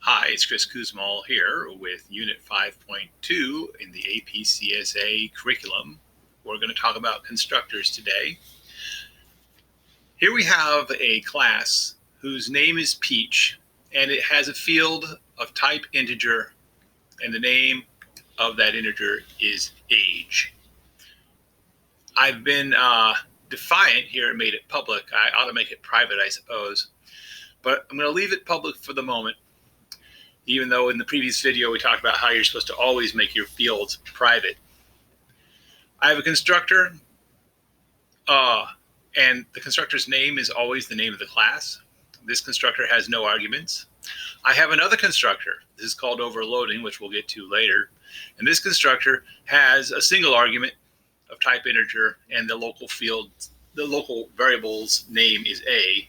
Hi, it's Chris Kuzmal here with Unit 5.2 in the APCSA curriculum. We're going to talk about constructors today. Here we have a class whose name is Peach, and it has a field of type integer, and the name of that integer is age. I've been defiant here and made it public. I ought to make it private, I suppose, but I'm going to leave it public for the moment. Even though in the previous video we talked about how you're supposed to always make your fields private. I have a constructor, and the constructor's name is always the name of the class. This constructor has no arguments. I have another constructor. This is called overloading, which we'll get to later. And this constructor has a single argument of type integer, and the local variable's name is A.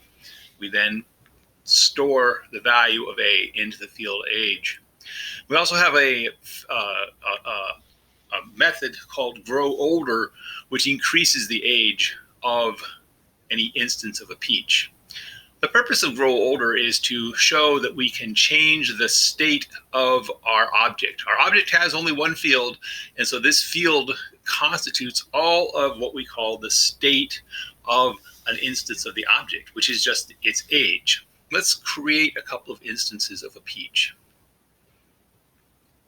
We then store the value of A into the field age. We also have a method called grow older, which increases the age of any instance of a peach. The purpose of grow older is to show that we can change the state of our object. Our object has only one field, and so this field constitutes all of what we call the state of an instance of the object, which is just its age. Let's create a couple of instances of a peach.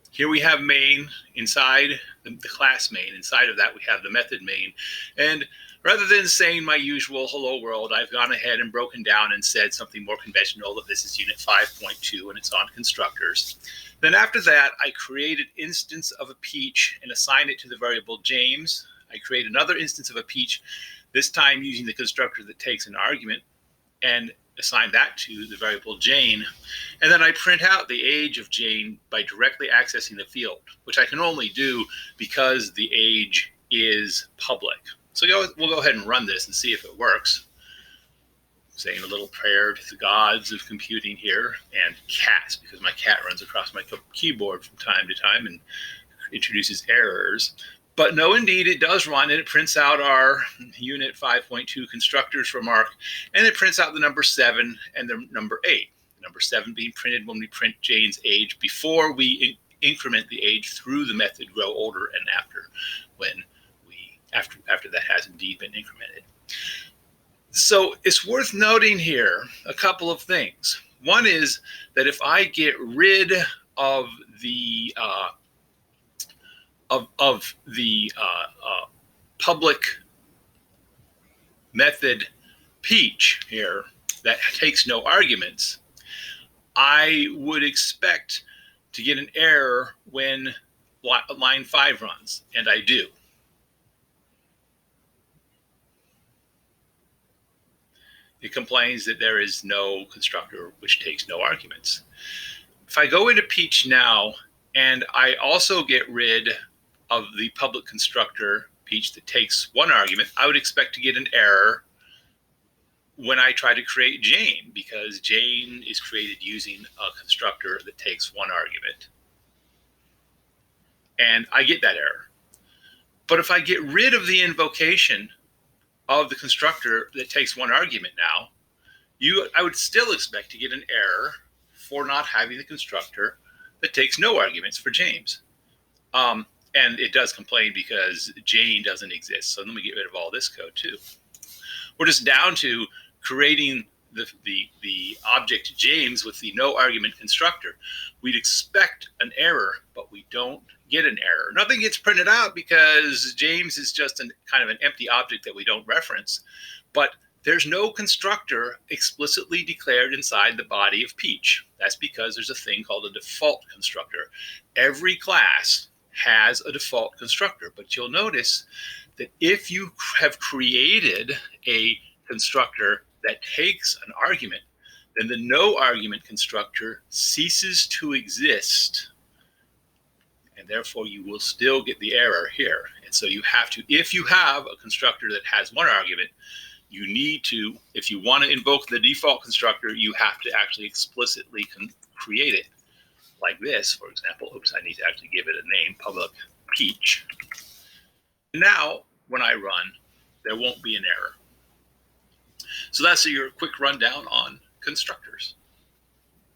Here we have main inside the class main. Inside of that, we have the method main. And rather than saying my usual hello world, I've gone ahead and broken down and said something more conventional, that this is Unit 5.2 and it's on constructors. Then after that, I create an instance of a peach and assign it to the variable James. I create another instance of a peach, this time using the constructor that takes an argument, and assign that to the variable Jane. And then I print out the age of Jane by directly accessing the field, which I can only do because the age is public. So we'll go ahead and run this and see if it works. Saying a little prayer to the gods of computing here, and cats, because my cat runs across my keyboard from time to time and introduces errors. But no, indeed, it does run, and it prints out our Unit 5.2 constructors remark, and it prints out the number 7 and the number 8. Number 7 being printed when we print Jane's age before we increment the age through the method grow older, and after that has indeed been incremented. So it's worth noting here a couple of things. One is that if I get rid of the public method peach here that takes no arguments, I would expect to get an error when line 5 runs, and I do. It complains that there is no constructor which takes no arguments. If I go into peach now, and I also get rid of the public constructor peach that takes one argument, I would expect to get an error when I try to create Jane, because Jane is created using a constructor that takes one argument. And I get that error. But if I get rid of the invocation of the constructor that takes one argument now, I would still expect to get an error for not having the constructor that takes no arguments for James. And it does complain because Jane doesn't exist. So let me get rid of all this code too. We're just down to creating the object James with the no argument constructor. We'd expect an error, but we don't get an error. Nothing gets printed out because James is just kind of an empty object that we don't reference. But there's no constructor explicitly declared inside the body of Peach. That's because there's a thing called a default constructor. Every class has a default constructor, but you'll notice that if you have created a constructor that takes an argument, then the no argument constructor ceases to exist, and therefore you will still get the error here. And so you have to, if you have a constructor that has one argument, you need to, if you want to invoke the default constructor, you have to actually explicitly create it. Like this, for example. Oops, I need to actually give it a name, public peach. Now, when I run, there won't be an error. So that's your quick rundown on constructors.